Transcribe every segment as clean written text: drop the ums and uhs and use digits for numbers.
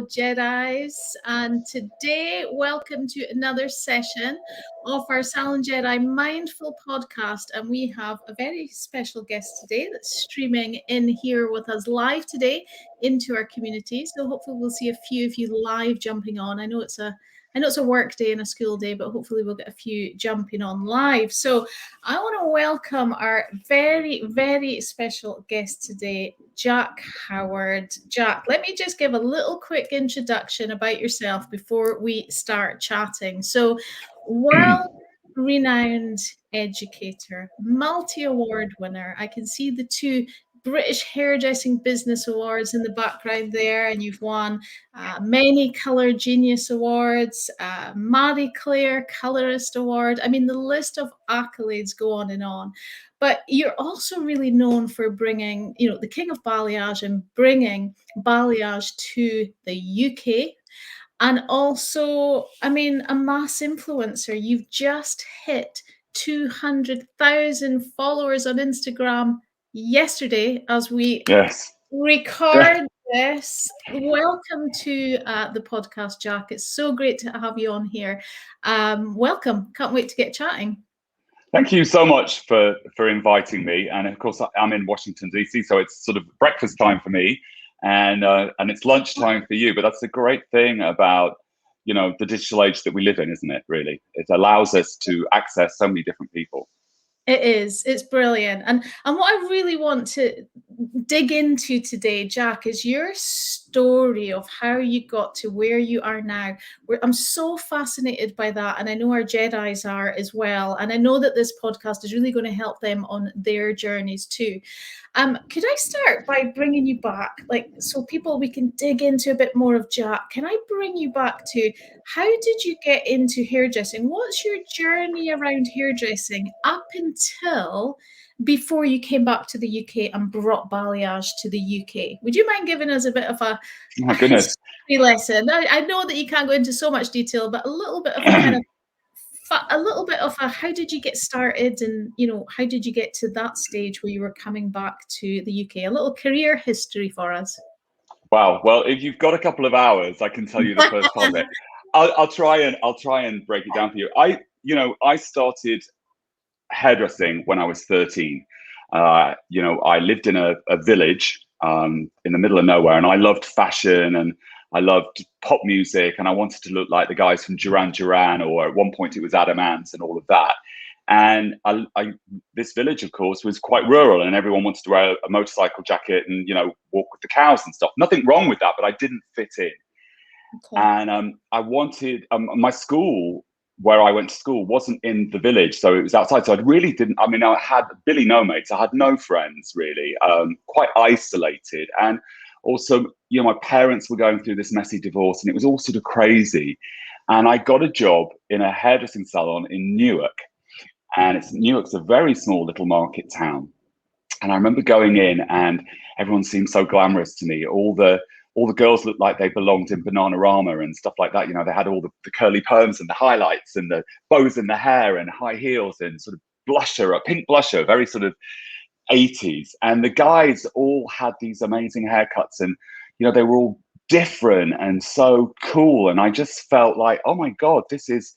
Jedis, and today, welcome to another session of our Salon Jedi Mindful podcast. And we have a very special guest today that's streaming in here with us live today into our community. So hopefully we'll see a few of you live jumping on. I know it's a work day and a school day, but hopefully we'll get a few jumping on live. So I want to welcome our very, very special guest today, Jack Howard. Jack, let me just give a little quick introduction about yourself before we start chatting. So, world-renowned educator, multi-award winner. I can see the two British Hairdressing Business Awards in the background there, and you've won many Colour Genius Awards, Marie Claire Colorist Award. I mean, the list of accolades go on and on. But you're also really known for bringing, the King of Balayage and bringing balayage to the UK. And also, I mean, a mass influencer. You've just hit 200,000 followers on Instagram yesterday as we record this. Welcome to the podcast, Jack. It's so great to have you on here. Welcome. Can't wait to get chatting. Thank you so much for inviting me. And of course, I'm in Washington, D.C., so it's sort of breakfast time for me and it's lunchtime for you. But that's the great thing about, the digital age that we live in, isn't it, really? It allows us to access so many different people. It is. It's brilliant. And what I really want to dig into today, Jack, is your story of how you got to where you are now. I'm so fascinated by that. And I know our Jedis are as well. And I know that this podcast is really going to help them on their journeys too. Could I start by bringing you back, so we can dig into a bit more of Jack? Can I bring you back to how did you get into hairdressing? What's your journey around hairdressing up until before you came back to the UK and brought balayage to the UK? Would you mind giving us a bit of a history lesson? I know that you can't go into so much detail, but a little bit of how did you get started, and how did you get to that stage where you were coming back to the UK? A little career history for us. Wow. Well, if you've got a couple of hours, I can tell you the first part of it. I'll try and break it down for you. I started hairdressing when I was 13. I lived in a village in the middle of nowhere, and I loved fashion and I loved pop music, and I wanted to look like the guys from Duran Duran, or at one point it was Adam Ant and all of that. And this village, of course, was quite rural, and everyone wanted to wear a motorcycle jacket and walk with the cows and stuff. Nothing wrong with that, but I didn't fit in. Okay. And I wanted my school, where I went to school, wasn't in the village, so it was outside. So I had Billy no mates. I had no friends really, quite isolated. And also, my parents were going through this messy divorce, and it was all sort of crazy. And I got a job in a hairdressing salon in Newark, and Newark's a very small little market town. And I remember going in, and everyone seemed so glamorous to me. All the girls looked like they belonged in Bananarama and stuff like that. They had all the curly perms and the highlights and the bows in the hair and high heels and sort of blusher, a pink blusher, very sort of 80s. And the guys all had these amazing haircuts, and they were all different and so cool. And I just felt like, oh my God, this is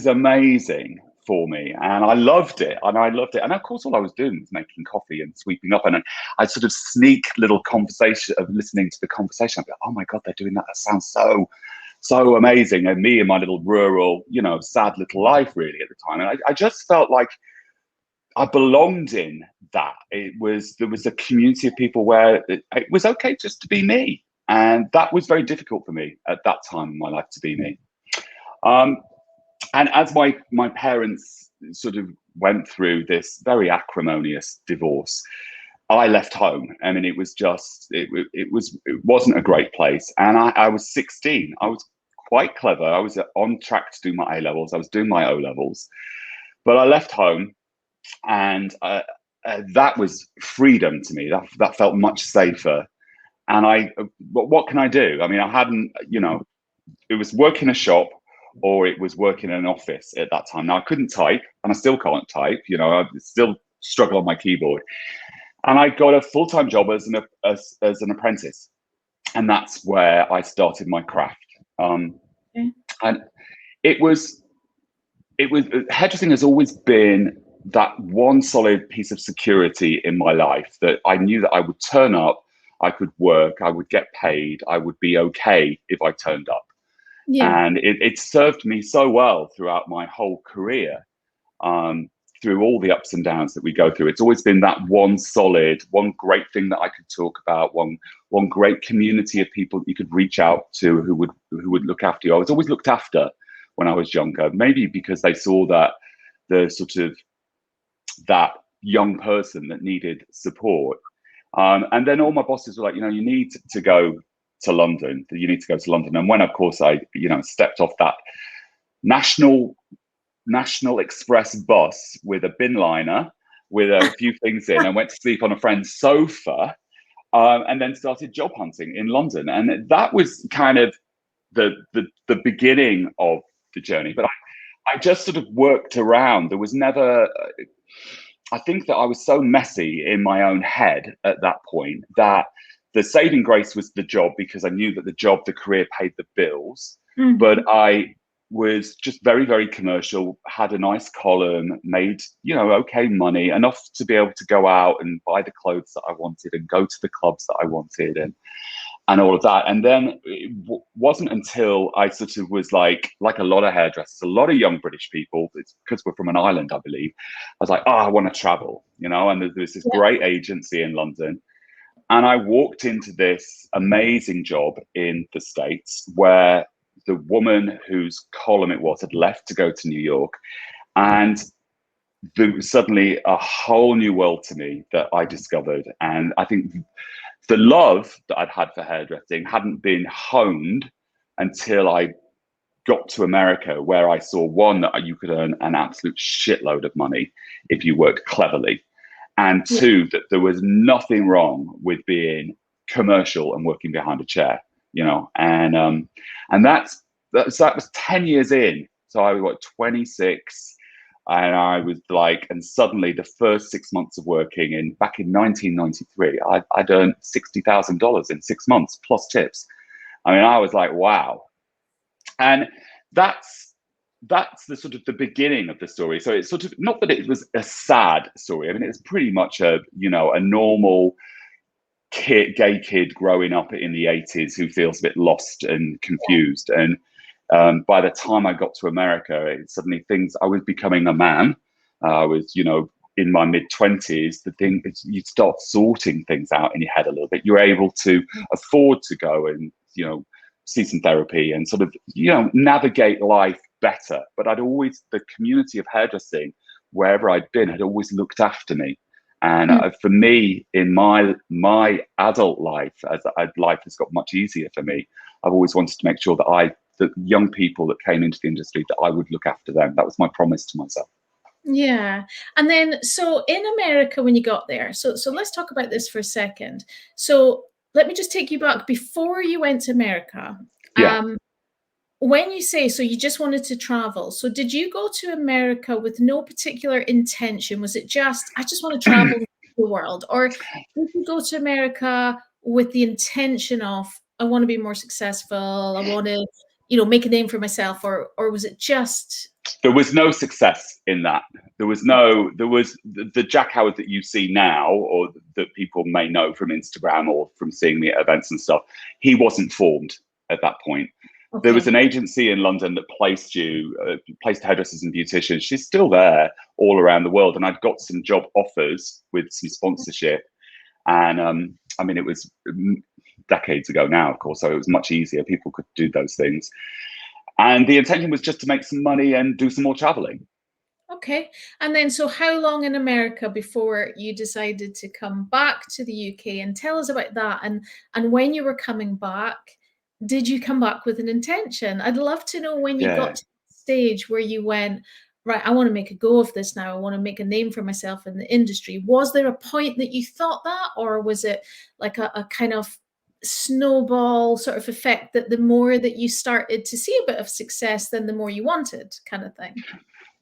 amazing for me. And I loved it. And of course, all I was doing was making coffee and sweeping up. And I sort of sneak little conversation of listening to the conversation. I'd be like, oh my God, they're doing that. That sounds so amazing. And me in my little rural, sad little life really at the time. And I just felt like I belonged in that. There was a community of people where it was okay just to be me. And that was very difficult for me at that time in my life, to be me. And as my parents sort of went through this very acrimonious divorce, I left home. I mean, it wasn't a great place. And I was 16. I was quite clever. I was on track to do my A-levels. I was doing my O-levels. But I left home, and that was freedom to me. That felt much safer. And what can I do? I mean, I hadn't, it was work in a shop, or it was working in an office at that time. Now, I couldn't type, and I still can't type. I still struggle on my keyboard. And I got a full-time job as an apprentice. and that's where I started my craft. Okay. And it was hairdressing has always been that one solid piece of security in my life, that I knew that I would turn up, I could work, I would get paid, I would be okay if I turned up. Yeah. And it served me so well throughout my whole career, um, through all the ups and downs that we go through. It's always been that one solid, one great thing that I could talk about, one great community of people that you could reach out to who would look after you. I was always looked after when I was younger, maybe because they saw that the sort of that young person that needed support. And then all my bosses were like, you need to go to London. You need to go to London. And when, of course, I, stepped off that national express bus with a bin liner with a few things in, and went to sleep on a friend's sofa, and then started job hunting in London. And that was kind of the beginning of the journey. But I just sort of worked around. There was never, I think that I was so messy in my own head at that point that the saving grace was the job, because I knew that the career paid the bills. Mm-hmm. But I was just very, very commercial, had a nice column, made, okay money, enough to be able to go out and buy the clothes that I wanted and go to the clubs that I wanted, and all of that. And then it wasn't until I sort of was like a lot of hairdressers, a lot of young British people, it's because we're from an island, I believe. I was like, I want to travel, and there's this great agency in London. And I walked into this amazing job in the States where the woman whose column it was had left to go to New York. And there was suddenly a whole new world to me that I discovered. And I think the love that I'd had for hairdressing hadn't been honed until I got to America, where I saw, one, that you could earn an absolute shitload of money if you worked cleverly, and two, that there was nothing wrong with being commercial and working behind a chair, and that was 10 years in. So I was 26. And I was like, and suddenly the first 6 months of working back in 1993, I'd earned $60,000 in 6 months plus tips. I mean, I was like, wow. And that's the sort of the beginning of the story. So it's sort of not that it was a sad story. I mean, it's pretty much a normal gay kid growing up in the 80s who feels a bit lost and confused. And by the time I got to America, suddenly I was becoming a man. I was, in my mid-20s. The thing is, you start sorting things out in your head a little bit. You're able to afford to go and, see some therapy and sort of, navigate life better. But the community of hairdressing, wherever I'd been, had always looked after me. And for me, in my adult life, as life has got much easier for me, I've always wanted to make sure that the young people that came into the industry, that I would look after them. That was my promise to myself. Yeah. And then, so in America, when you got there, so let's talk about this for a second. So let me just take you back before you went to America. Yeah. When you say, so you just wanted to travel, so did you go to America with no particular intention? Was it just, I just want to travel the world? Or did you go to America with the intention of, I want to be more successful, I want to, make a name for myself, or was it just... There was no success in that. There was the Jack Howard that you see now, or that people may know from Instagram or from seeing me at events and stuff. He wasn't formed at that point. Okay. There was an agency in London that placed hairdressers and beauticians. She's still there all around the world. And I'd got some job offers with some sponsorship. And I mean, it was decades ago now, of course, so it was much easier. People could do those things. And the intention was just to make some money and do some more traveling. Okay. And then, so how long in America before you decided to come back to the UK? And tell us about that. And when you were coming back, did you come back with an intention? I'd love to know when you got to the stage where you went, right, I want to make a go of this now. I want to make a name for myself in the industry. Was there a point that you thought that, or was it like a kind of snowball sort of effect, that the more that you started to see a bit of success, then the more you wanted, kind of thing?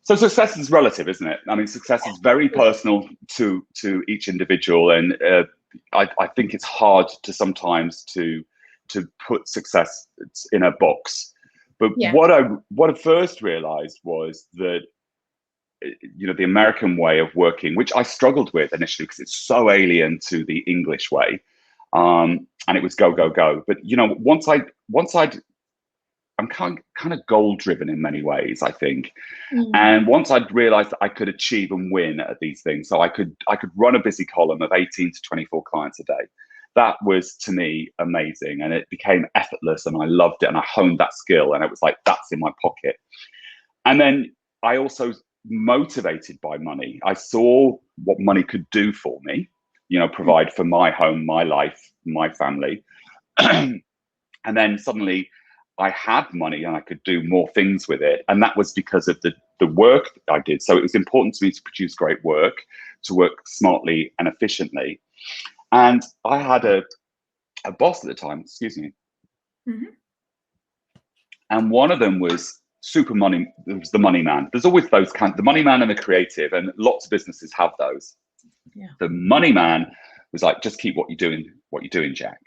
So success is relative, isn't it? I mean, success is very personal to each individual. And I think it's hard to sometimes to to put success in a box. But Yeah. what I first realized was that, the American way of working, which I struggled with initially because it's so alien to the English way, and it was go go go. But I'm kind of goal driven in many ways, I think. And once I'd realized that I could achieve and win at these things, so I could run a busy column of 18 to 24 clients a day. That was, to me, amazing, and it became effortless, and I loved it, and I honed that skill, and it was like, that's in my pocket. And then I also motivated by money. I saw what money could do for me, provide for my home, my life, my family. And then suddenly I had money and I could do more things with it. And that was because of the work that I did. So it was important to me to produce great work, to work smartly and efficiently. And I had a boss at the time, excuse me. Mm-hmm. And one of them was super money. It was the money man. There's always those the money man and the creative, and lots of businesses have those. Yeah. The money man was like, just keep what you're doing, Jack.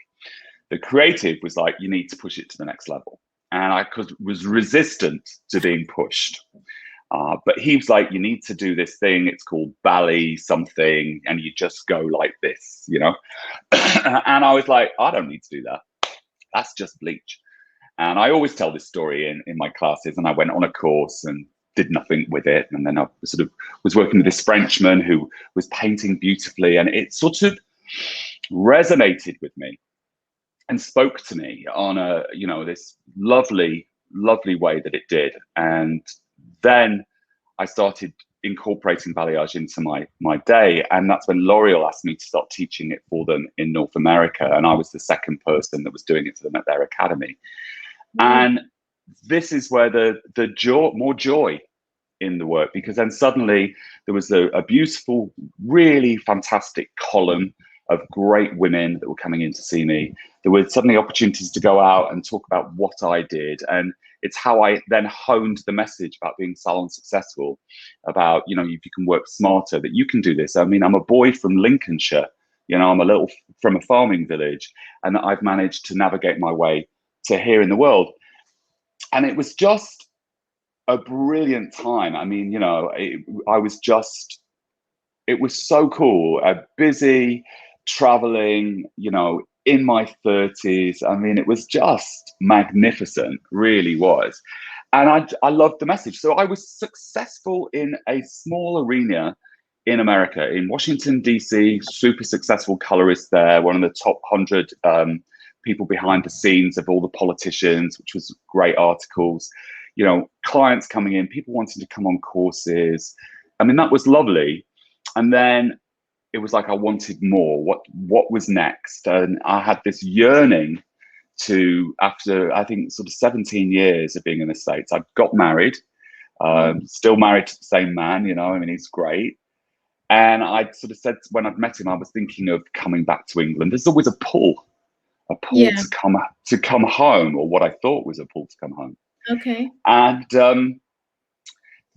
The creative was like, you need to push it to the next level. And I was resistant to being pushed. But he was like, you need to do this thing. It's called ballet something. And you just go like this, And I was like, I don't need to do that. That's just bleach. And I always tell this story in my classes. And I went on a course and did nothing with it. And then I sort of was working with this Frenchman who was painting beautifully. And it sort of resonated with me and spoke to me on this lovely way that it did. And then I started incorporating balayage into my day, and that's when L'Oreal asked me to start teaching it for them in North America, and I was the second person that was doing it for them at their academy. And this is where the more joy in the work, because then suddenly there was a beautiful, really fantastic column of great women that were coming in to see me. There were suddenly opportunities to go out and talk about what I did. And it's how I then honed the message about being salon successful, about, if you can work smarter, that you can do this. I mean, I'm a boy from Lincolnshire, I'm from a farming village, and I've managed to navigate my way to here in the world. And it was just a brilliant time. I mean, it was so cool. Busy, traveling, in my 30s. I mean, it was just magnificent, really was. And I loved the message. So I was successful in a small arena in America, in Washington, D.C., super successful colorist there, one of the top 100 people behind the scenes of all the politicians, which was great articles, clients coming in, people wanting to come on courses. I mean, that was lovely. And then it was like I wanted more. What was next? And I had this yearning to, after I think sort of 17 years of being in the States, I got married, still married to the same man, I mean, he's great. And I sort of said, when I'd met him, I was thinking of coming back to England. There's always a pull to come home, or what I thought was a pull to come home. Okay. And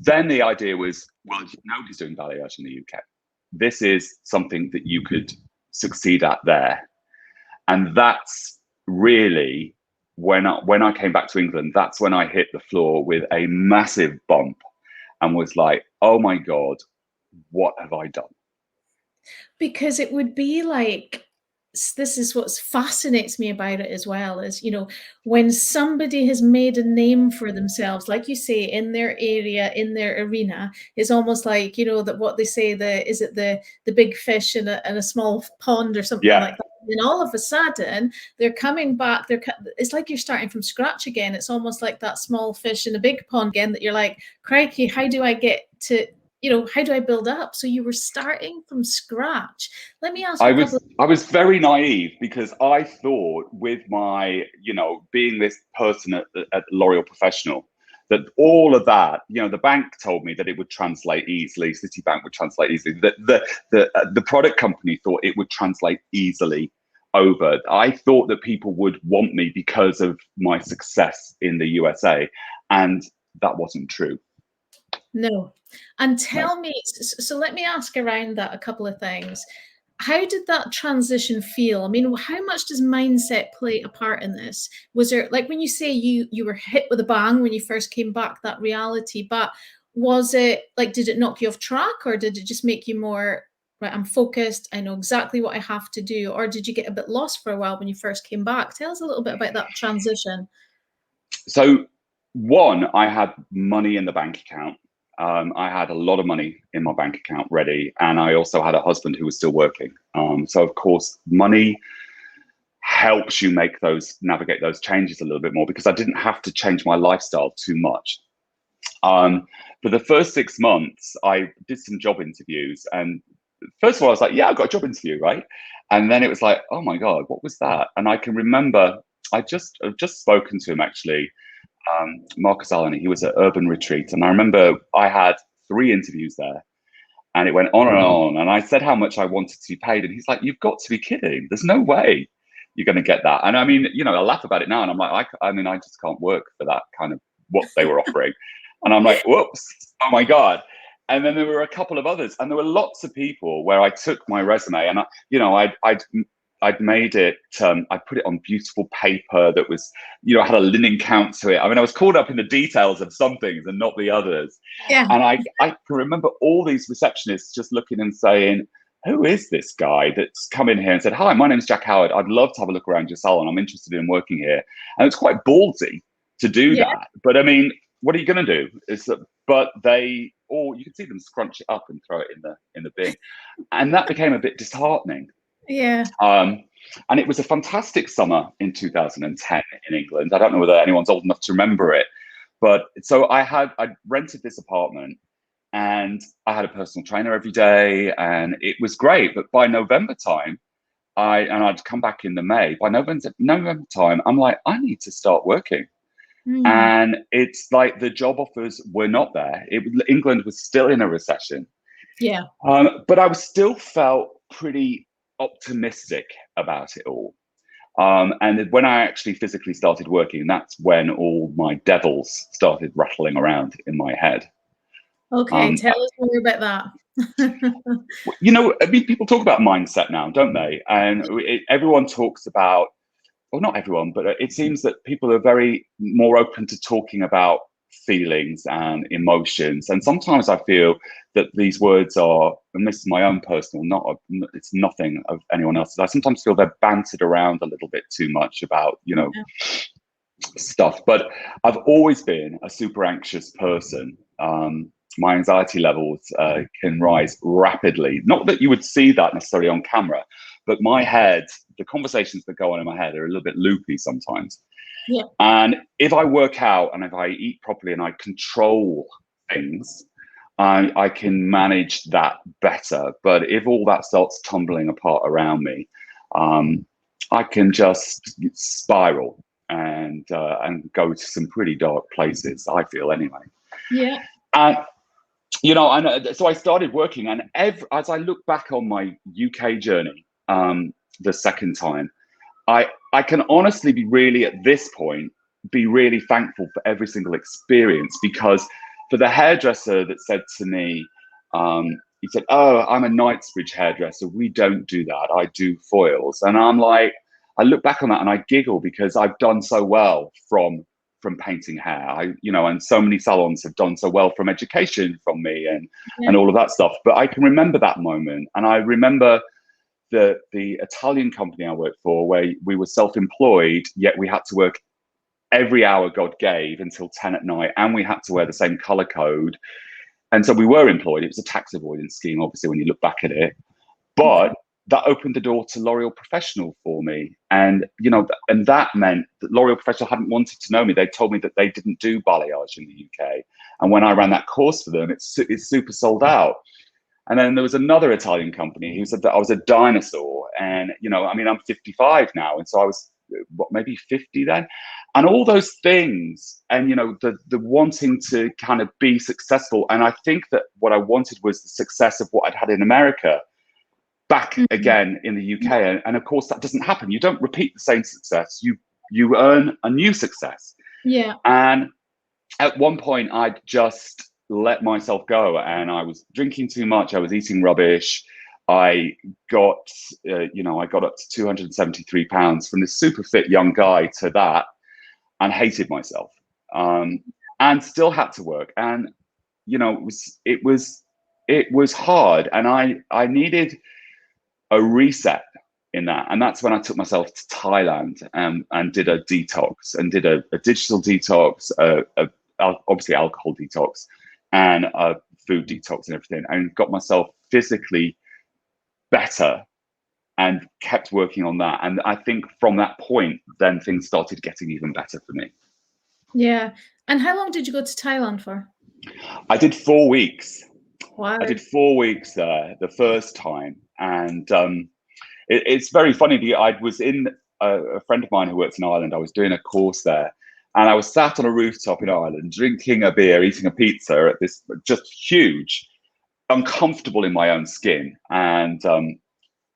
then the idea was, well, nobody's doing balayage in the UK. This is something that you could succeed at there. And that's really, when I came back to England, that's when I hit the floor with a massive bump and was like, oh my God, what have I done? Because it would be like, this is what fascinates me about it as well, is, when somebody has made a name for themselves, like you say, in their area, in their arena, it's almost like, that what they say, the big fish in a small pond or something like that. And all of a sudden they're coming back. It's like you're starting from scratch again. It's almost like that small fish in a big pond again, that you're like, crikey, how do I get to, how do I build up? So you were starting from scratch. Let me ask you I was very naive, because I thought, with my, being this person at L'Oreal Professional, that all of that, the bank told me that it would translate easily. Citibank would translate easily. The product company thought it would translate easily over. I thought that people would want me because of my success in the USA, and that wasn't true. No. And tell me, so let me ask around that a couple of things. How did that transition feel? I mean, how much does mindset play a part in this? Was there, like, when you say you were hit with a bang when you first came back, that reality, but was it like, did it knock you off track, or did it just make you more, right, I'm focused, I know exactly what I have to do, or did you get a bit lost for a while when you first came back? Tell us a little bit about that transition. So, one, I had money in the bank account. I had a lot of money in my bank account ready, and I also had a husband who was still working. So, of course, money helps you navigate those changes a little bit more, because I didn't have to change my lifestyle too much. For the first 6 months, I did some job interviews, and first of all, I was like, "Yeah, I got a job interview, right?" And then it was like, "Oh my god, what was that?" And I can remember I've just spoken to him actually, Marcus Allen. He was at Urban Retreat, and I remember I had 3 interviews there, and it went on and on. And I said how much I wanted to be paid, and he's like, "You've got to be kidding! There's no way you're going to get that." And I mean, I laugh about it now, and I'm like, I mean, I just can't work for that kind of what they were offering. And I'm like, whoops, oh my god. And then there were a couple of others, and there were lots of people where I took my resume, and I'd made it, I put it on beautiful paper that was, had a linen count to it. I mean, I was caught up in the details of some things and not the others. Yeah. And I can remember all these receptionists just looking and saying, "Who is this guy that's come in here and said, 'Hi, my name's Jack Howard. I'd love to have a look around your salon. I'm interested in working here.'" And it's quite ballsy to do Yeah. that. But I mean, what are you going to do? But you can see them scrunch it up and throw it in the bin. And that became a bit disheartening. Yeah. And it was a fantastic summer in 2010 in England. I don't know whether anyone's old enough to remember it, but so I rented this apartment, and I had a personal trainer every day, and it was great. But by November time, I'd come back in the May. By November time, I'm like, I need to start working. Mm. And it's like the job offers were not there. England was still in a recession. Yeah. But I still felt pretty optimistic about it all. And when I actually physically started working, that's when all my devils started rattling around in my head. Okay, tell us more about that. I mean, people talk about mindset now, don't they? And everyone talks about, well, not everyone, but it seems that people are very more open to talking about feelings and emotions. And sometimes I feel that these words are, and this is my own personal, it's nothing of anyone else's. I sometimes feel they're bantered around a little bit too much about, Yeah. stuff. But I've always been a super anxious person. My anxiety levels can rise rapidly. Not that you would see that necessarily on camera, but my head, the conversations that go on in my head are a little bit loopy sometimes. Yeah. And if I work out and if I eat properly and I control things, I can manage that better. But if all that starts tumbling apart around me, I can just spiral and go to some pretty dark places, I feel anyway. Yeah. And so I started working, and as I look back on my UK journey, the second time, I can honestly at this point, be really thankful for every single experience, because for the hairdresser that said to me, he said, "Oh, I'm a Knightsbridge hairdresser. We don't do that. I do foils." And I'm like, I look back on that and I giggle, because I've done so well from painting hair. And so many salons have done so well from education from me and all of that stuff. But I can remember that moment, and I remember the Italian company I worked for, where we were self-employed, yet we had to work every hour God gave until 10 at night, and we had to wear the same color code. And so we were employed. It was a tax avoidance scheme, obviously, when you look back at it. But that opened the door to L'Oreal Professional for me. And, and that meant that L'Oreal Professional hadn't wanted to know me. They told me that they didn't do balayage in the UK. And when I ran that course for them, it's super sold out. And then there was another Italian company who said that I was a dinosaur. And, I mean, I'm 55 now. And so I was, maybe 50 then. And all those things, and, the wanting to kind of be successful. And I think that what I wanted was the success of what I'd had in America back again in the UK. And of course, that doesn't happen. You don't repeat the same success. You earn a new success. Yeah. And at one point, I'd just let myself go, and I was drinking too much. I was eating rubbish. I got, I got up to 273 pounds from this super fit young guy to that, and hated myself, and still had to work. And, it was hard. And I needed a reset in that. And that's when I took myself to Thailand, and did a detox, and did a digital detox, obviously alcohol detox, and a food detox and everything, and got myself physically better, and kept working on that. And I think from that point, then things started getting even better for me. Yeah. And how long did you go to Thailand for? I did 4 weeks. Wow. I did 4 weeks there the first time. And it's very funny because I was in a friend of mine who works in Ireland. I was doing a course there, and I was sat on a rooftop in Ireland, drinking a beer, eating a pizza at this just huge, uncomfortable in my own skin. And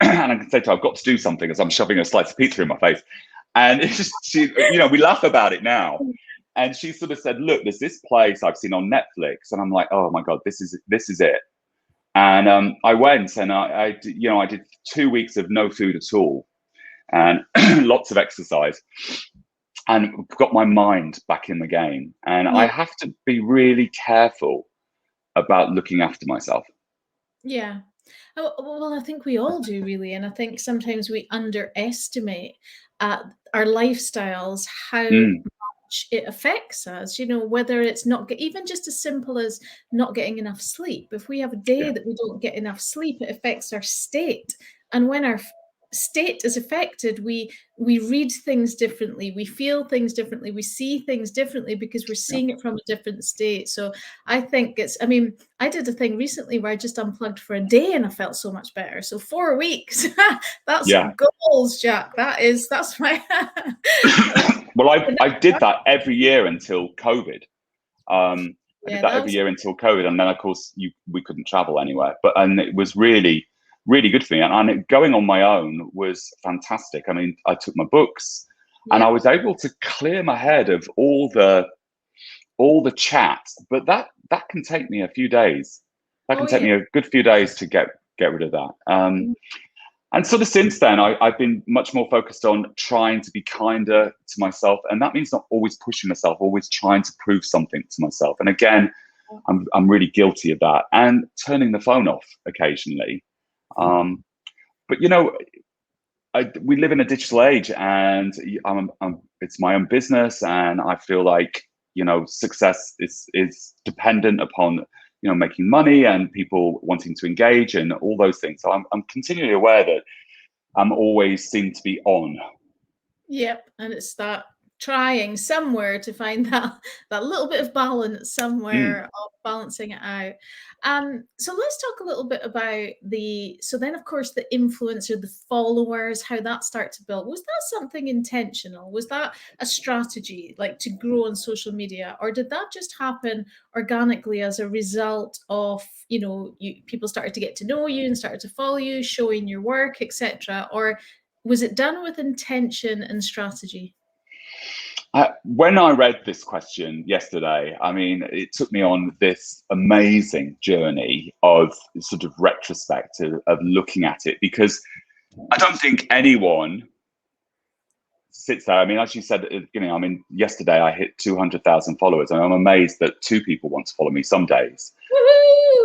and I can say to her, I've got to do something, as I'm shoving a slice of pizza in my face. And it's just, we laugh about it now. And she sort of said, look, there's this place I've seen on Netflix. And I'm like, oh my God, this is it. And I went, and I did 2 weeks of no food at all, and lots of exercise, and got my mind back in the game. And I have to be really careful about looking after myself. Yeah. Oh, well, I think we all do, really. And I think sometimes we underestimate our lifestyles, how much it affects us, whether it's not even just as simple as not getting enough sleep. If we have a day that we don't get enough sleep, it affects our state. And when our state is affected, we read things differently, we feel things differently, we see things differently, because we're seeing it from a different state. So I think I did a thing recently where I just unplugged for a day, and I felt so much better. So 4 weeks, that's goals, Jack. That's my well, I did that every year until COVID. I did that every year until COVID, and then of course we couldn't travel anywhere. And it was really, really good for me. And going on my own was fantastic. I mean, I took my books, and I was able to clear my head of all the chat. But that can take me a few days. That can take me a good few days to get rid of that. And sort of since then, I've been much more focused on trying to be kinder to myself. And that means not always pushing myself, always trying to prove something to myself. And again, I'm really guilty of that, and turning the phone off occasionally. But we live in a digital age, and it's my own business, and I feel like success is dependent upon making money and people wanting to engage and all those things. So I'm continually aware that I'm always seem to be on. Yep, and it's that trying somewhere to find that little bit of balance somewhere of balancing it out. So let's talk a little bit about so then of course the influencer, the followers, how that started to build. Was that something intentional? Was that a strategy, like to grow on social media, or did that just happen organically as a result of people started to get to know you and started to follow you, showing your work, etc.? Or was it done with intention and strategy? When I read this question yesterday, I mean, it took me on this amazing journey of sort of retrospect, of looking at it, because I don't think anyone sits there. I mean, as you said at the beginning, I mean, yesterday I hit 200,000 followers, and I'm amazed that 2 people want to follow me some days.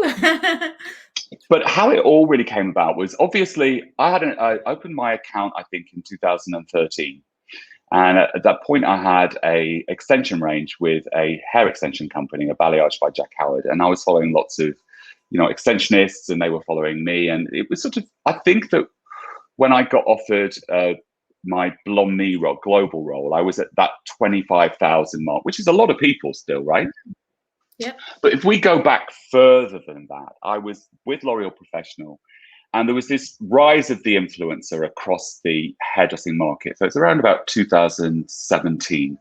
Woohoo! But how it all really came about was, obviously, I opened my account, I think, in 2013. And at that point, I had a extension range with a hair extension company, a balayage by Jack Howard. And I was following lots of, extensionists, and they were following me. And it was sort of, I think that when I got offered my Blonde Me global role, I was at that 25,000 mark, which is a lot of people still, right? Yeah. But if we go back further than that, I was with L'Oreal Professional, and there was this rise of the influencer across the hairdressing market. So it's around about 2017.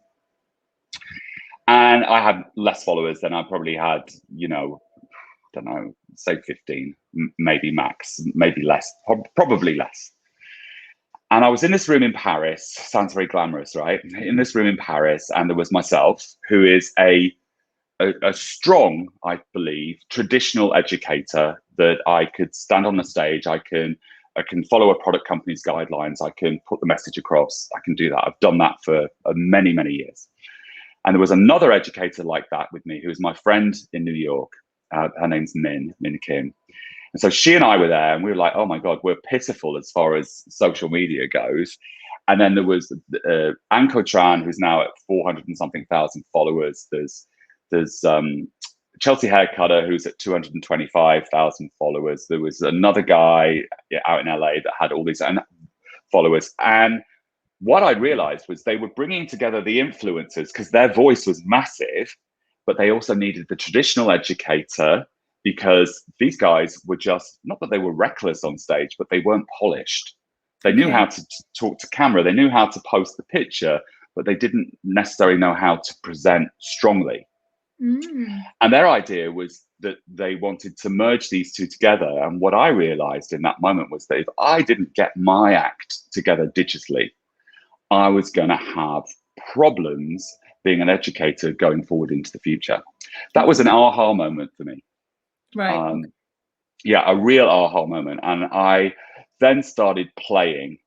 And I had less followers than I probably had, I don't know, say 15, maybe max, maybe less, probably less. And I was in this room in Paris. Sounds very glamorous, right? In this room in Paris, and there was myself, who is a strong, I believe, traditional educator, that I could stand on the stage. I can follow a product company's guidelines. I can put the message across. I can do that. I've done that for many, many years. And there was another educator like that with me, who was my friend in New York. Her name's Min Kim. And so she and I were there, and we were like, oh my God, we're pitiful as far as social media goes. And then there was Anko Tran, who's now at 400 and something thousand followers. There's Chelsea Haircutter, who's at 225,000 followers. There was another guy out in LA that had all these followers. And what I realized was they were bringing together the influencers because their voice was massive, but they also needed the traditional educator, because these guys were just, not that they were reckless on stage, but they weren't polished. They knew how to talk to camera. They knew how to post the picture, but they didn't necessarily know how to present strongly. And their idea was that they wanted to merge these two together. And what I realized in that moment was that if I didn't get my act together digitally, I was going to have problems being an educator going forward into the future. That was an aha moment for me. Right. Yeah, a real aha moment. And I then started playing.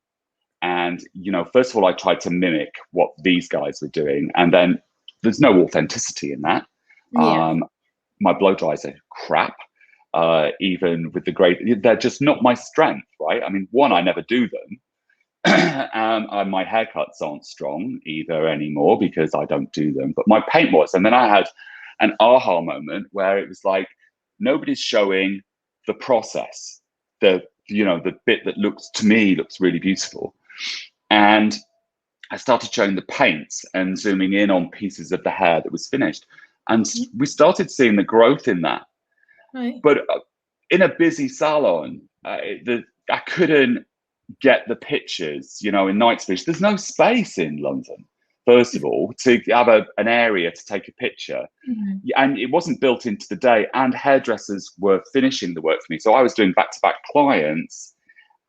And, first of all, I tried to mimic what these guys were doing. And then there's no authenticity in that. Yeah. My blow dries are crap. Even with the great, they're just not my strength, right? I mean, one, I never do them. And my haircuts aren't strong either anymore because I don't do them. But my paint was. And then I had an aha moment where it was like, nobody's showing the process, the bit that looks really beautiful. And I started showing the paints and zooming in on pieces of the hair that was finished. And we started seeing the growth in that. Right. But in a busy salon, I couldn't get the pictures, in Knightsbridge. There's no space in London, first of all, to have an area to take a picture. And it wasn't built into the day, and hairdressers were finishing the work for me. So I was doing back-to-back clients,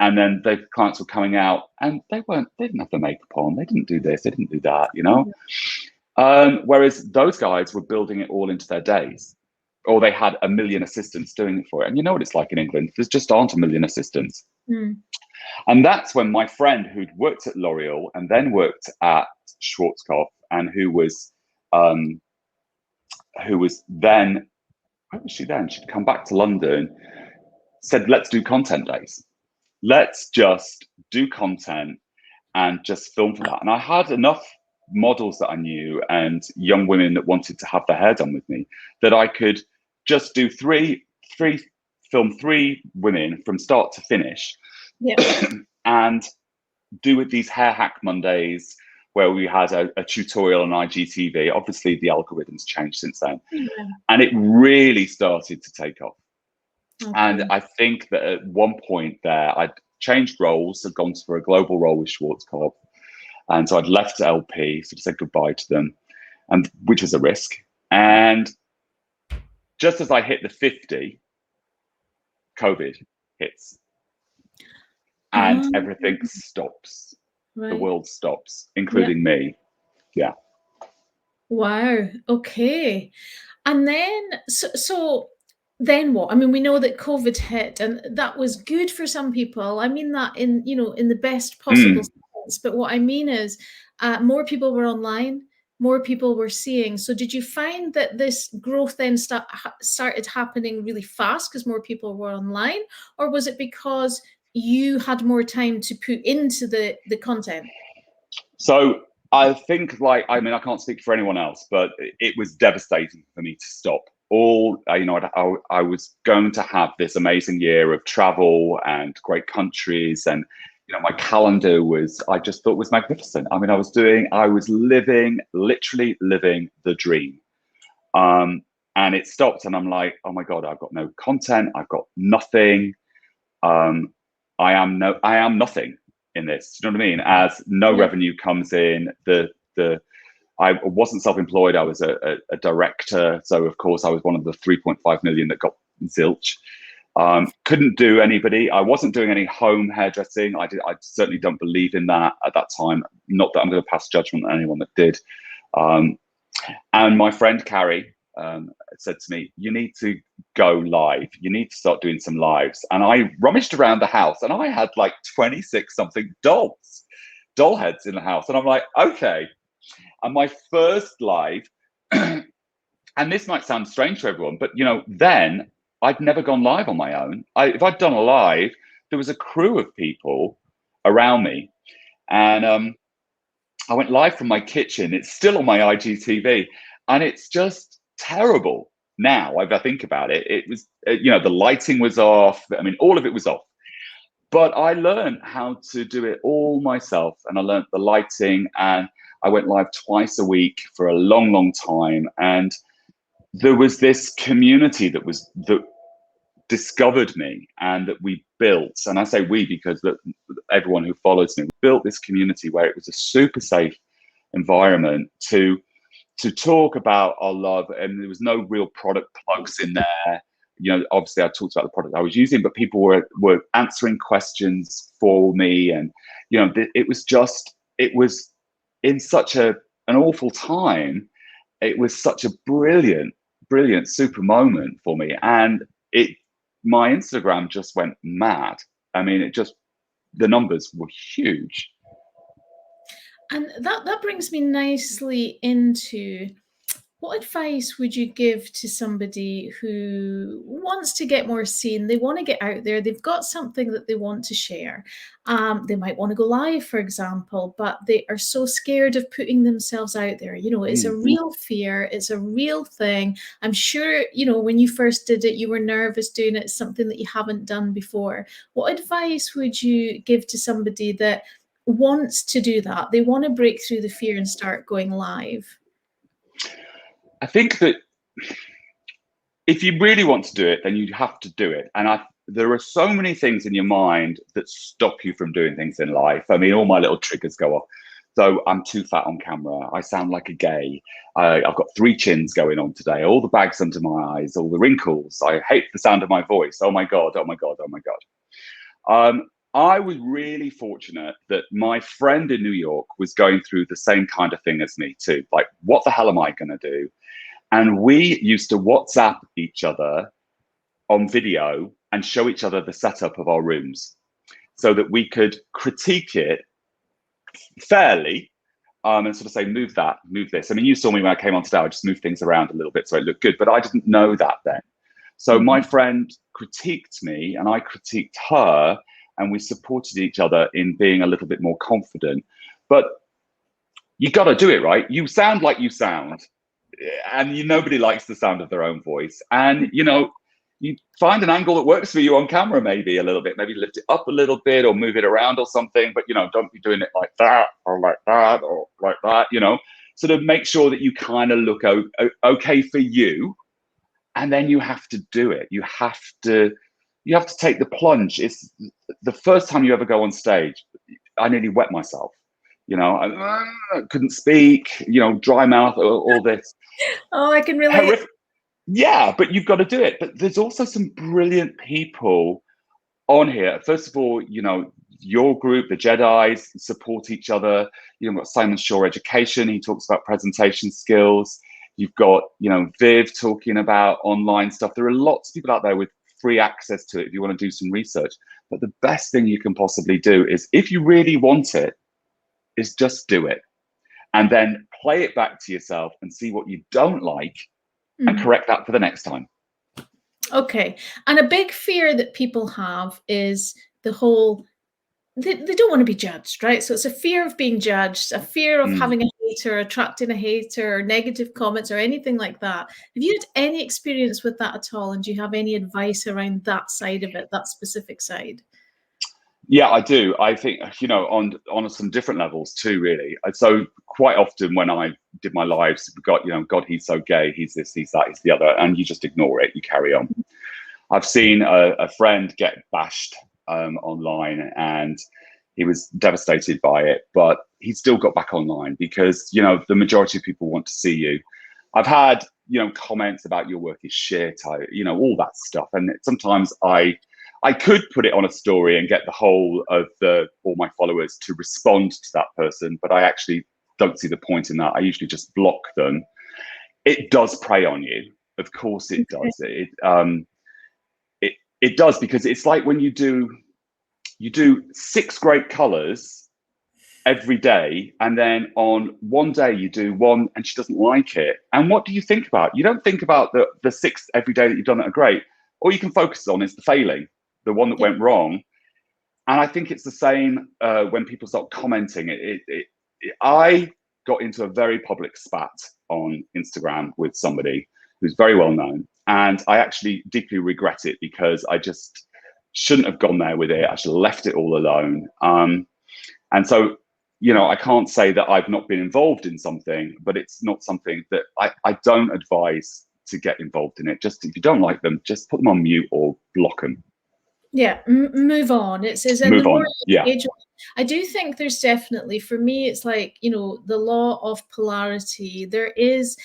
and then the clients were coming out, and they didn't have the makeup on, they didn't do this, they didn't do that, whereas those guys were building it all into their days, or they had a million assistants doing it for it. And you know what it's like in England, there just aren't a million assistants. And that's when my friend, who'd worked at L'Oreal and then worked at Schwarzkopf, and who was then, where was she then? She'd come back to London, said, let's do content days. Let's just do content and just film for that. And I had enough models that I knew and young women that wanted to have their hair done with me that I could just do film three women from start to finish. And do with these hair hack Mondays where we had a tutorial on IGTV. Obviously, the algorithms changed since then. And it really started to take off. And I think that at one point there, I'd changed roles, had gone for a global role with Schwarzkopf. And so I'd left LP, so to say goodbye to them, and which was a risk. And just as I hit the 50, COVID hits. And everything stops. Right. The world stops, including me. Yeah. Wow. Okay. And then, so then what? I mean, we know that COVID hit, and that was good for some people. I mean that in the best possible sense. But what I mean is, more people were online, more people were seeing. So did you find that this growth then started happening really fast because more people were online, or was it because you had more time to put into the content? So I think, I can't speak for anyone else, but it was devastating for me to stop. I was going to have this amazing year of travel and great countries, and my calendar I just thought was magnificent. I mean, I was literally living the dream. And it stopped, and I'm like, oh my God, I've got no content, I've got nothing. I am nothing in this. Do you know what I mean? As no revenue comes in, I wasn't self-employed. I was a director, so of course I was one of the 3.5 million that got zilch. Couldn't do anybody. I wasn't doing any home hairdressing. I certainly don't believe in that at that time. Not that I'm going to pass judgment on anyone that did. And my friend Carrie, said to me, you need to go live. You need to start doing some lives. And I rummaged around the house and I had like 26 something doll heads in the house. And I'm like, okay. And my first live, and this might sound strange to everyone, but then I'd never gone live on my own. If I'd done a live, there was a crew of people around me. And I went live from my kitchen. It's still on my IGTV. And it's just terrible now. If I think about it, it was, the lighting was off. I mean, all of it was off. But I learned how to do it all myself. And I learned the lighting. And I went live twice a week for a long, long time. And there was this community that discovered me and that we built. And I say we because everyone who follows me, we built this community where it was a super safe environment to talk about our love. And there was no real product plugs in there. Obviously I talked about the product I was using, but people were answering questions for me. And, it was in such an awful time. It was such a brilliant, super moment for me. And my Instagram just went mad. I mean, the numbers were huge. And that brings me nicely into, what advice would you give to somebody who wants to get more seen? They want to get out there. They've got something that they want to share. They might want to go live, for example, but they are so scared of putting themselves out there. It's a real fear. It's a real thing. I'm sure, when you first did it, you were nervous doing it. It's something that you haven't done before. What advice would you give to somebody that wants to do that? They want to break through the fear and start going live. I think that if you really want to do it, then you have to do it. And there are so many things in your mind that stop you from doing things in life. I mean, all my little triggers go off. So I'm too fat on camera. I sound like a gay. I've got 3 chins going on today. All the bags under my eyes, all the wrinkles. I hate the sound of my voice. Oh my God, oh my God, oh my God. I was really fortunate that my friend in New York was going through the same kind of thing as me too. Like, what the hell am I going to do? And we used to WhatsApp each other on video and show each other the setup of our rooms so that we could critique it fairly and sort of say, move that, move this. I mean, you saw me when I came on today, I just moved things around a little bit so it looked good, but I didn't know that then. So my friend critiqued me and I critiqued her, and we supported each other in being a little bit more confident. But you got to do it, right? You sound like you sound, and nobody likes the sound of their own voice. And, you find an angle that works for you on camera, maybe a little bit, maybe lift it up a little bit or move it around or something, but, don't be doing it like that or like that or like that, sort of make sure that you kind of look okay for you. And then you have to do it. You have to take the plunge. It's the first time you ever go on stage. I nearly wet myself. I couldn't speak. Dry mouth. All this. Oh, I can relate. Horrific. Yeah, but you've got to do it. But there's also some brilliant people on here. First of all, your group, the Jedis, support each other. You've got Simon Shaw Education. He talks about presentation skills. You've got, Viv talking about online stuff. There are lots of people out there with free access to it if you want to do some research. But the best thing you can possibly do is, if you really want it, is just do it. And then play it back to yourself and see what you don't like and correct that for the next time. Okay. And a big fear that people have is the whole, they don't want to be judged, right? So it's a fear of being judged, a fear of having a hater, attracting a hater, or negative comments or anything like that. Have you had any experience with that at all? And do you have any advice around that side of it, that specific side? Yeah, I do. I think, on some different levels too, really. So quite often when I did my lives, we got, God, he's so gay, he's this, he's that, he's the other, and you just ignore it, you carry on. I've seen a friend get bashed online, and he was devastated by it, but he still got back online because, the majority of people want to see you. I've had, comments about your work is shit, all that stuff. And sometimes I could put it on a story and get the whole of all my followers to respond to that person, but I actually don't see the point in that. I usually just block them. it does prey on you. Of course it Okay. does. It does, because it's like when you do 6 great colors every day, and then on one day you do one and she doesn't like it. And what do you think about? You don't think about the 6 every day that you've done that are great. All you can focus on is the failing, the one that Yeah. went wrong. And I think it's the same when people start commenting. I got into a very public spat on Instagram with somebody who's very well known, and I actually deeply regret it, because I just shouldn't have gone there with it. I should have left it all alone. And so, I can't say that I've not been involved in something, but it's not something that I don't advise to get involved in it. Just, if you don't like them, just put them on mute or block them. Yeah, move on. And the Move more on. you Yeah. engage, I do think there's definitely, for me, it's like, the law of polarity. There is,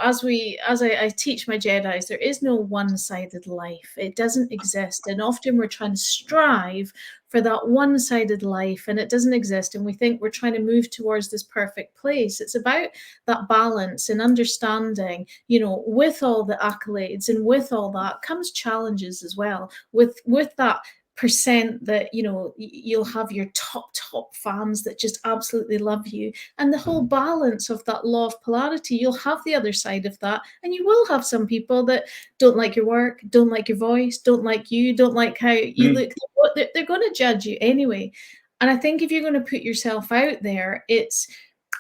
as I teach my Jedis, there is no one-sided life. It doesn't exist. And often we're trying to strive for that one-sided life, and it doesn't exist. And we think we're trying to move towards this perfect place. It's about that balance and understanding, with all the accolades and with all that comes challenges as well. With that percent that you'll have your top fans that just absolutely love you, and the whole balance of that law of polarity, you'll have the other side of that, and you will have some people that don't like your work, don't like your voice, don't like you, don't like how you look. They're going to judge you anyway. And I think if you're going to put yourself out there, it's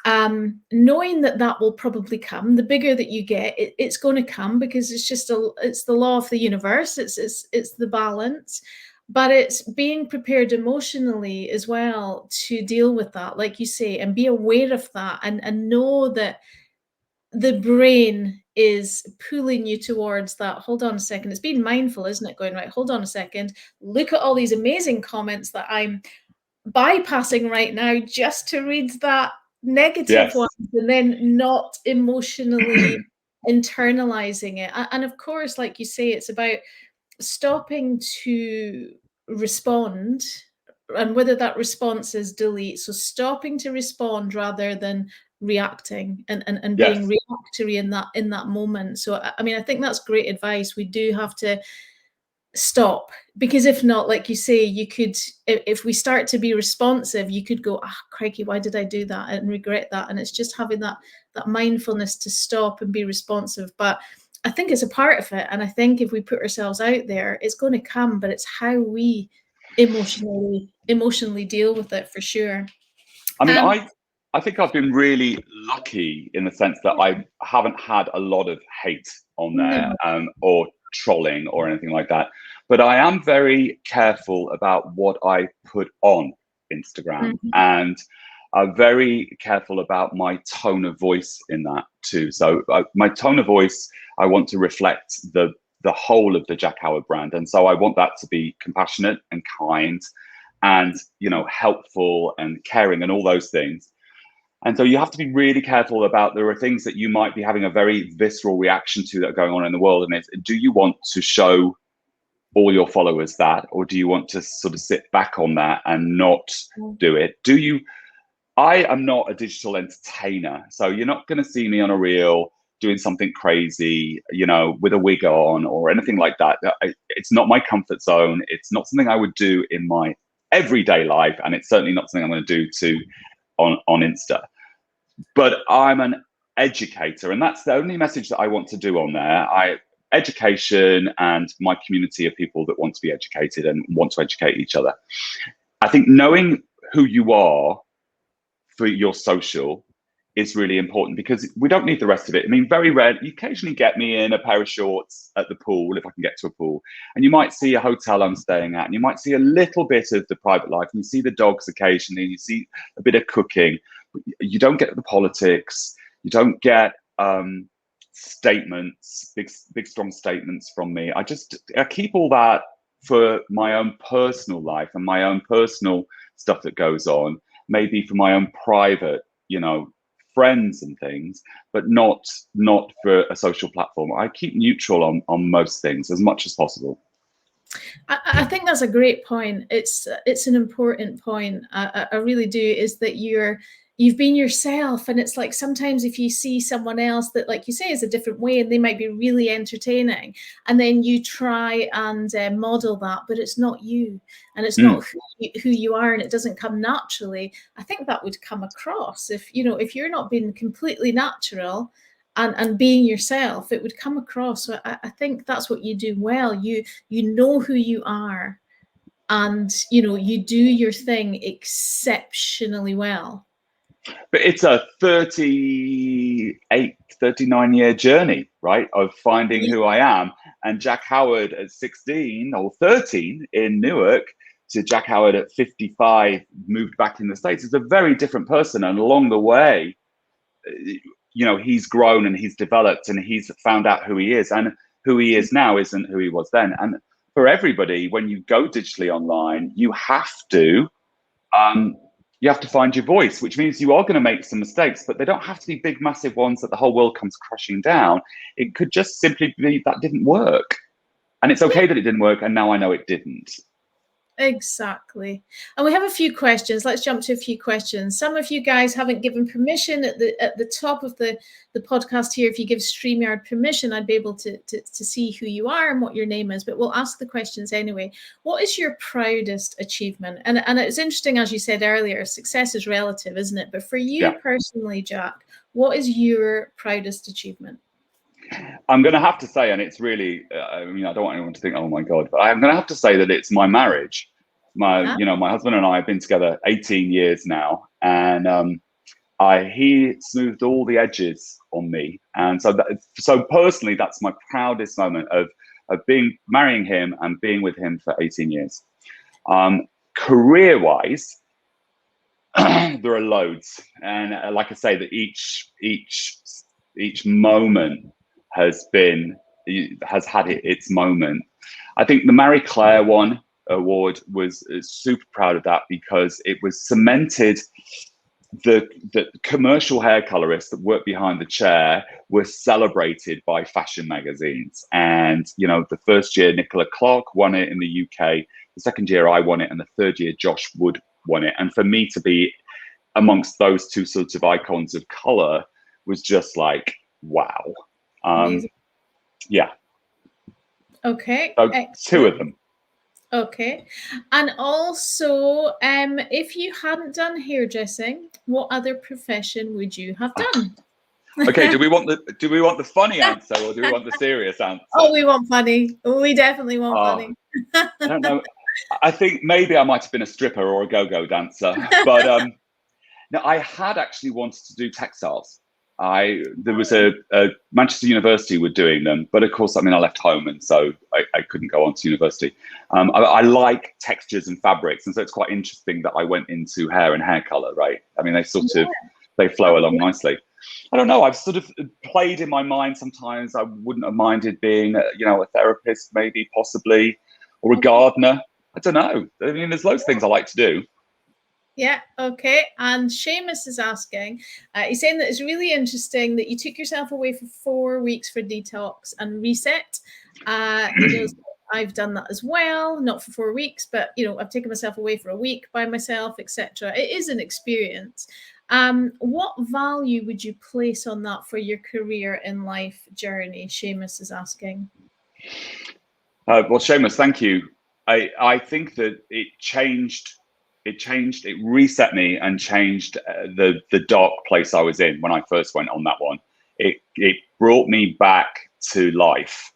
knowing that will probably come. The bigger that you get, it's going to come, because it's the law of the universe. It's the balance, but it's being prepared emotionally as well to deal with that, like you say, and be aware of that, and know that the brain is pulling you towards that. Hold on a second. It's being mindful, isn't it? Going, right, hold on a second. Look at all these amazing comments that I'm bypassing right now just to read that negative Yes. one, and then not emotionally internalizing it. And of course, like you say, it's about stopping to respond, and whether that response is delete. So stopping to respond rather than reacting, and being Yes. reactory in that moment. So I mean, I think that's great advice. We do have to stop, because if not, like you say, you could, if we start to be responsive, you could go, crikey, why did I do that, and regret that. And it's just having that mindfulness to stop and be responsive. But I think it's a part of it, and I think if we put ourselves out there, it's going to come, but it's how we emotionally deal with it, for sure. I mean, um I think I've been really lucky in the sense that I haven't had a lot of hate on there, no. or trolling or anything like that. But I am very careful about what I put on Instagram, Mhm. and I'm very careful about my tone of voice in that too. So my tone of voice, I want to reflect the whole of the Jack Howard brand, and so I want that to be compassionate and kind, and helpful and caring and all those things. And so you have to be really careful about, there are things that you might be having a very visceral reaction to that are going on in the world, and it's, do you want to show all your followers that, or do you want to sort of sit back on that and not do it? I am not a digital entertainer, so you're not going to see me on a reel doing something crazy, with a wig on or anything like that. It's not my comfort zone. It's not something I would do in my everyday life, and it's certainly not something I'm going to do on Insta. But I'm an educator, and that's the only message that I want to do on there. Education and my community of people that want to be educated and want to educate each other. I think knowing who you are for your social is really important, because we don't need the rest of it. I mean, very rare, you occasionally get me in a pair of shorts at the pool, if I can get to a pool, and you might see a hotel I'm staying at, and you might see a little bit of the private life, and you see the dogs occasionally, and you see a bit of cooking. You don't get the politics, you don't get statements, big strong statements from me. I keep all that for my own personal life and my own personal stuff that goes on, maybe for my own private, friends and things, but not for a social platform. I keep neutral on most things as much as possible. I think that's a great point. It's an important point. I really do. Is that you've been yourself. And it's like, sometimes if you see someone else that, like you say, is a different way, and they might be really entertaining, and then you try and model that, but it's not you, and it's not who you are, and it doesn't come naturally. I think that would come across if, if you're not being completely natural and being yourself, it would come across. So I think that's what you do well. You know who you are, and you do your thing exceptionally well. But it's a 39-year journey, right, of finding who I am. And Jack Howard at 16 or 13 in Newark to Jack Howard at 55, moved back in the States, is a very different person. And along the way, he's grown and he's developed and he's found out who he is. And who he is now isn't who he was then. And for everybody, when you go digitally online, you have to find your voice, which means you are going to make some mistakes, but they don't have to be big, massive ones that the whole world comes crashing down. It could just simply be that didn't work. And it's okay that it didn't work. And now I know it didn't. Exactly. And we have a few questions. Let's jump to a few questions. Some of you guys haven't given permission at the top of the podcast here. If you give StreamYard permission, I'd be able to see who you are and what your name is, but we'll ask the questions anyway. What is your proudest achievement? And it's interesting, as you said earlier, success is relative, isn't it? But for you personally, Jack, what is your proudest achievement? I'm going to have to say, and it's really, I don't want anyone to think, oh my God, but I'm going to have to say that it's my marriage. My husband and I have been together 18 years now, and he smoothed all the edges on me. And so personally, that's my proudest moment of marrying him and being with him for 18 years. Career-wise, there are loads. And like I say, that each moment has had its moment. I think the Marie Claire award was super proud of that, because it was cemented. The commercial hair colorists that worked behind the chair were celebrated by fashion magazines. And the first year Nicola Clark won it in the UK, the second year I won it, and the third year Josh Wood won it. And for me to be amongst those two sorts of icons of color was just like, wow. Yeah. Okay. So two of them. Okay. And also, if you hadn't done hairdressing, what other profession would you have done? Okay. Do we want the funny answer, or do we want the serious answer? Oh, we want funny. We definitely want funny. I don't know. I think maybe I might have been a stripper or a go-go dancer, but no, I had actually wanted to do textiles. There was a Manchester University were doing them, but of course, I left home, and so I couldn't go on to university. I like textures and fabrics, and so it's quite interesting that I went into hair and hair color, right? They flow along nicely. I don't know. I've sort of played in my mind. Sometimes I wouldn't have minded being, a therapist, maybe, possibly, or a gardener. I don't know. There's loads of things I like to do. Yeah, okay. And Seamus is asking, he's saying that it's really interesting that you took yourself away for 4 weeks for detox and reset. I've done that as well, not for 4 weeks, but I've taken myself away for a week by myself, etc. It is an experience. What value would you place on that for your career and life journey? Seamus is asking. Well, Seamus, thank you. I think that it reset me and changed the dark place I was in when I first went on that one. It brought me back to life.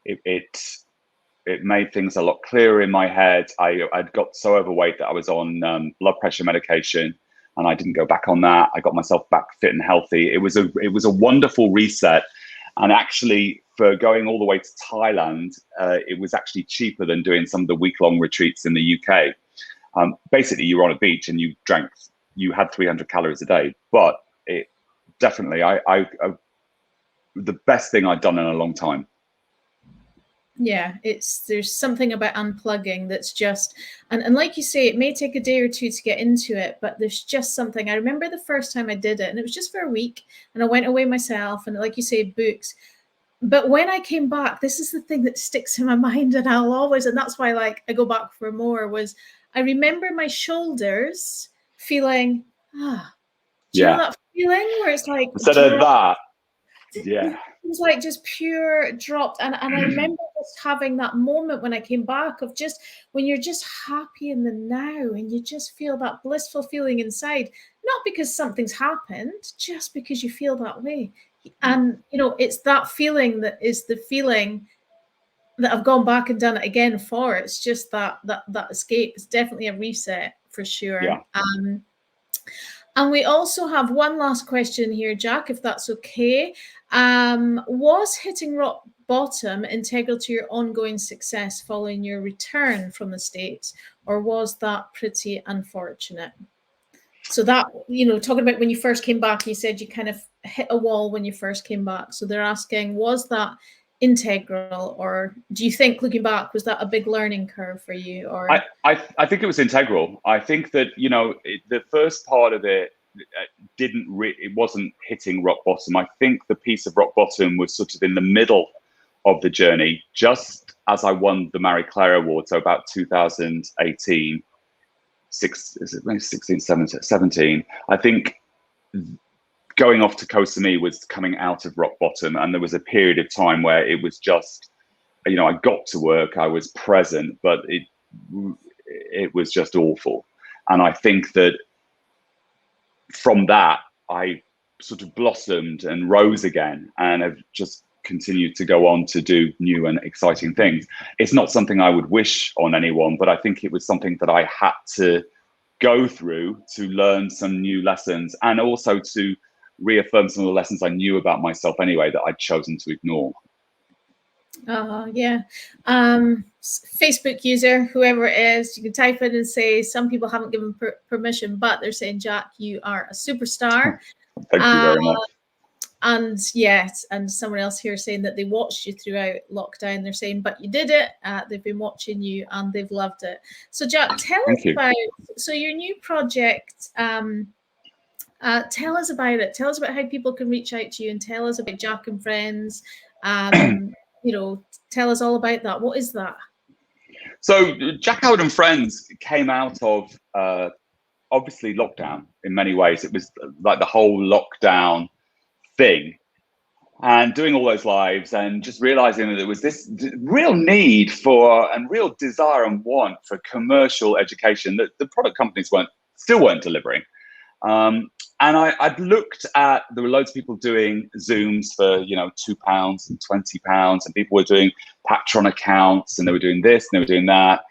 It made things a lot clearer in my head. I'd got so overweight that I was on blood pressure medication, and I didn't go back on that. I got myself back fit and healthy. It was a wonderful reset. And actually, for going all the way to Thailand, it was actually cheaper than doing some of the week-long retreats in the UK. Basically, you were on a beach and you had 300 calories a day. But it definitely, the best thing I'd done in a long time. Yeah, there's something about unplugging that's just, and like you say, it may take a day or two to get into it, but there's just something. I remember the first time I did it, and it was just for a week, and I went away myself, and like you say, books. But when I came back, this is the thing that sticks in my mind, and I'll always, and that's why I go back for more, was I remember my shoulders feeling Ah, do you know Yeah. that feeling where it's like Instead of drop? that, yeah. It was like just pure dropped. And I remember just having that moment when I came back of just when you're just happy in the now and you just feel that blissful feeling inside, not because something's happened, just because you feel that way. And you know, it's that feeling that is the feeling that I've gone back and done it again for. It's just that escape. It's definitely a reset for sure. Yeah. And we also have one last question here, Jack, if that's okay. Was hitting rock bottom integral to your ongoing success following your return from the States, or was that pretty unfortunate? So that, you know, talking about when you first came back, you said you kind of hit a wall when you first came back. So they're asking, was that integral, or do you think looking back, was that a big learning curve for you? Or I think it was integral. I think that, you know, the first part of it it wasn't hitting rock bottom. I think the piece of rock bottom was sort of in the middle of the journey, just as I won the Marie Claire Award. So about 2018, 16, 17. I think going off to Koh Samui was coming out of rock bottom. And there was a period of time where it was just, you know, I got to work, I was present, but it was just awful. And I think that from that, I sort of blossomed and rose again and have just continued to go on to do new and exciting things. It's not something I would wish on anyone, but I think it was something that I had to go through to learn some new lessons and also to reaffirm some of the lessons I knew about myself anyway that I'd chosen to ignore. Yeah. Facebook user, whoever it is, you can type it and say, some people haven't given permission, but they're saying, Jack, you are a superstar. Thank you very much. And yes, and someone else here saying that they watched you throughout lockdown. They're saying, but you did it. They've been watching you and they've loved it. So Jack, tell us about, so your new project, tell us about it. Tell us about how people can reach out to you, and tell us about Jack and Friends. You know, tell us all about that. What is that? So Jack Howard and Friends came out of obviously lockdown in many ways. It was like the whole lockdown thing, and doing all those lives and just realizing that there was this real need for and real desire and want for commercial education that the product companies still weren't delivering. And I'd looked at, there were loads of people doing Zooms for, you know, £2 and £20, and people were doing Patreon accounts, and they were doing this and they were doing that.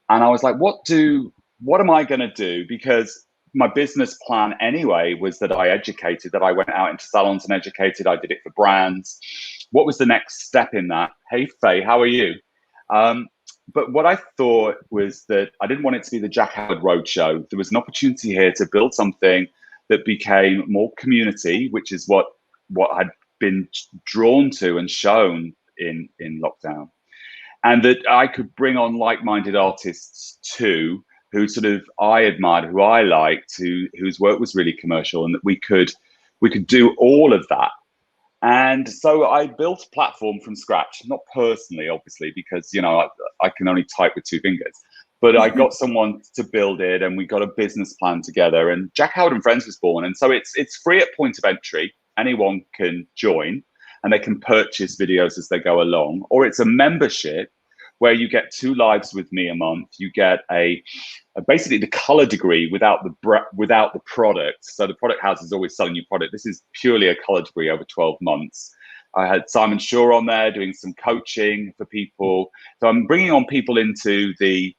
And I was like, what am I going to do? Because my business plan anyway was that I educated, that I went out into salons and educated. I did it for brands. What was the next step in that? Hey, Faye, how are you? But what I thought was that I didn't want it to be the Jack Howard Roadshow. There was an opportunity here to build something that became more community, which is what I'd been drawn to and shown in lockdown. And that I could bring on like-minded artists too, who sort of I admired, who I liked, whose work was really commercial, and that we could do all of that. And so I built a platform from scratch, not personally, obviously, because, you know, I can only type with two fingers. But I got someone to build it, and we got a business plan together. And Jack Howard and Friends was born. And so it's free at point of entry. Anyone can join, and they can purchase videos as they go along. Or it's a membership where you get 2 lives with me a month. You get basically the color degree without the product. So the product house is always selling you product. This is purely a color degree over 12 months. I had Simon Shaw on there doing some coaching for people. So I'm bringing on people into the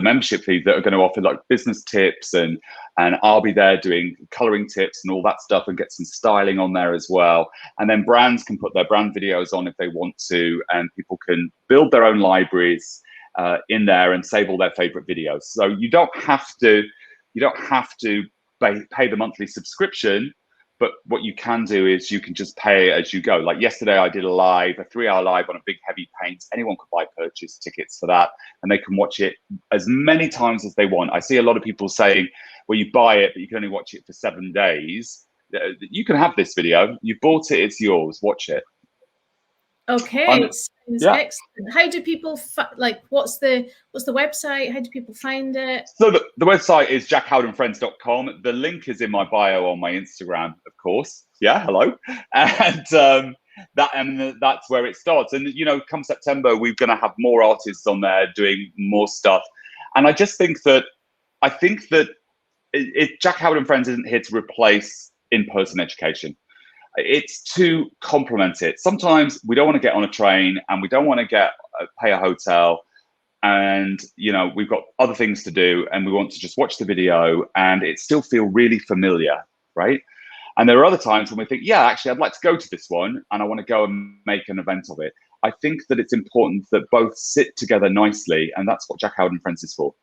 membership feed that are going to offer like business tips, and I'll be there doing coloring tips and all that stuff, and get some styling on there as well. And then brands can put their brand videos on if they want to, and people can build their own libraries in there and save all their favorite videos. So you don't have to pay the monthly subscription. But what you can do is you can just pay as you go. Like yesterday, I did a 3-hour live on a big heavy paint. Anyone could purchase tickets for that, and they can watch it as many times as they want. I see a lot of people saying, well, you buy it, but you can only watch it for 7 days. You can have this video. You bought it, it's yours. Watch it. Okay. Yeah. Excellent. How do people like? What's the website? How do people find it? So the website is jackhowardandfriends.com. The link is in my bio on my Instagram, of course. Yeah, hello. And that's where it starts. And come September, we're going to have more artists on there doing more stuff. And I just think that Jack Howard and Friends isn't here to replace in-person education. It's to complement it. Sometimes we don't want to get on a train and we don't want to pay a hotel, and we've got other things to do, and we want to just watch the video and it still feel really familiar, right? And there are other times when we think, yeah, actually, I'd like to go to this one and I want to go and make an event of it. I think that it's important that both sit together nicely, and that's what Jack Howard and Friends is for.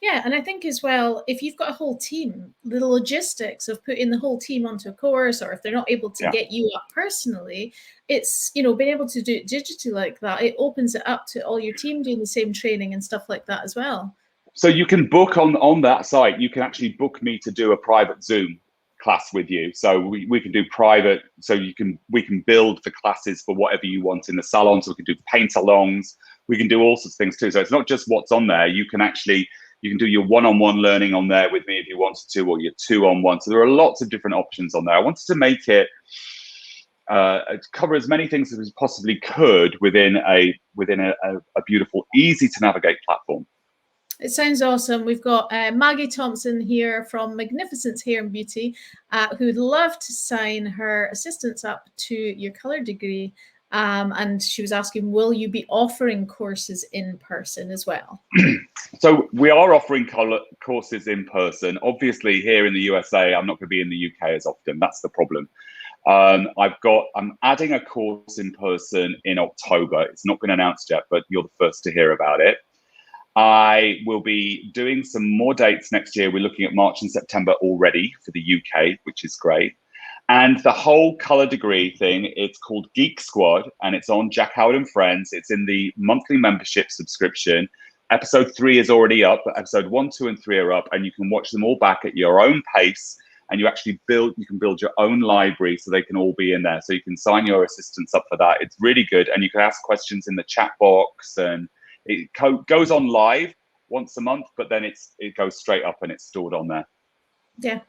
Yeah, and I think as well, if you've got a whole team, the logistics of putting the whole team onto a course, or if they're not able to get you up personally, it's, being able to do it digitally like that, it opens it up to all your team doing the same training and stuff like that as well. So you can book on that site, you can actually book me to do a private Zoom class with you. So we can do private, so we can build the classes for whatever you want in the salon. So we can do paint alongs, we can do all sorts of things too. So it's not just what's on there. You can do your one-on-one learning on there with me if you wanted to, or your two-on-one. So there are lots of different options on there. I wanted to make it cover as many things as we possibly could within a beautiful, easy to navigate platform. It sounds awesome. We've got Maggie Thompson here from Magnificence Hair and Beauty, who would love to sign her assistants up to your color degree. And she was asking, will you be offering courses in person as well? So we are offering courses in person. Obviously, here in the USA, I'm not going to be in the UK as often. That's the problem. I'm adding a course in person in October. It's not been announced yet, but you're the first to hear about it. I will be doing some more dates next year. We're looking at March and September already for the UK, which is great. And the whole color degree thing, it's called Geek Squad, and it's on Jack Howard and Friends. It's in the monthly membership subscription. Episode 3 is already up, but episode 1, 2, and 3 are up, and you can watch them all back at your own pace. And you can build your own library, so they can all be in there. So you can sign your assistants up for that. It's really good, and you can ask questions in the chat box, and it goes on live once a month, but then it goes straight up and it's stored on there. Yeah.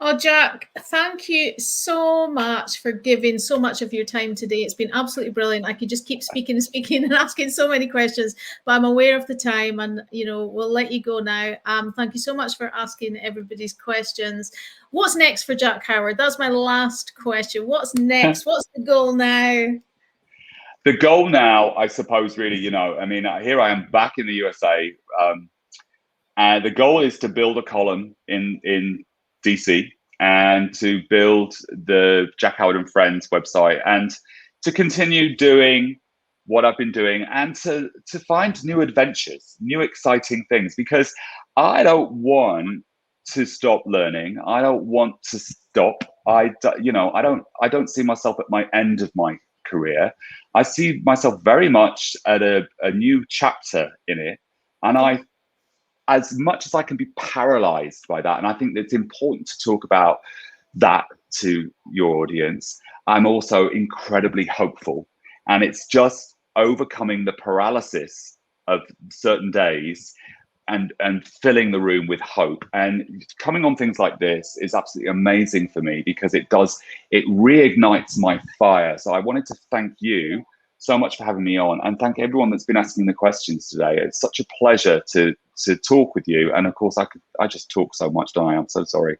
Oh, Jack, thank you so much for giving so much of your time today. It's been absolutely brilliant. I could just keep speaking and asking so many questions, but I'm aware of the time, and we'll let you go now. Thank you so much for asking everybody's questions. What's next for Jack Howard? That's my last question. What's next? What's the goal now? The goal now, I suppose, really, here I am back in the USA. And the goal is to build a column in DC, and to build the Jack Howard and Friends website, and to continue doing what I've been doing, and to find new adventures, new exciting things, because I don't want to stop learning. I don't want to stop. I don't see myself at my end of my career. I see myself very much at a new chapter in it, and as much as I can be paralyzed by that, and I think it's important to talk about that to your audience, I'm also incredibly hopeful. And it's just overcoming the paralysis of certain days and filling the room with hope. And coming on things like this is absolutely amazing for me, because it reignites my fire. So I wanted to thank you so much for having me on, and thank everyone that's been asking the questions today. It's such a pleasure to talk with you. And of course, I just talk so much, don't I? I'm so sorry.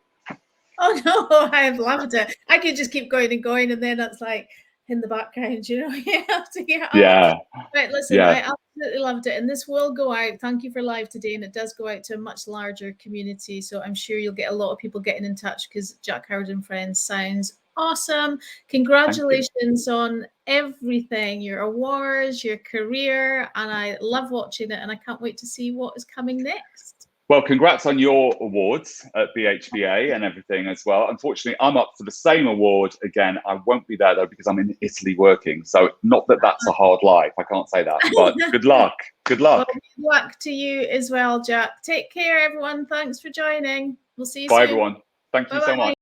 Oh no, I've loved it. I could just keep going and going, and then it's like in the background, you have to get up. Yeah. Right, listen, I absolutely loved it, and this will go out. Thank you for live today, and it does go out to a much larger community. So I'm sure you'll get a lot of people getting in touch, because Jack Howard and Friends sounds awesome. Congratulations on everything, your awards, your career, and I love watching it, and I can't wait to see what is coming next. Well, congrats on your awards at BHBA and everything as well. Unfortunately, I'm up for the same award again. I won't be there though, because I'm in Italy working. So not that that's a hard life. I can't say that, but good luck. Good luck. Well, good luck to you as well, Jack. Take care, everyone. Thanks for joining. We'll see you soon. Bye, everyone. Thank you so much.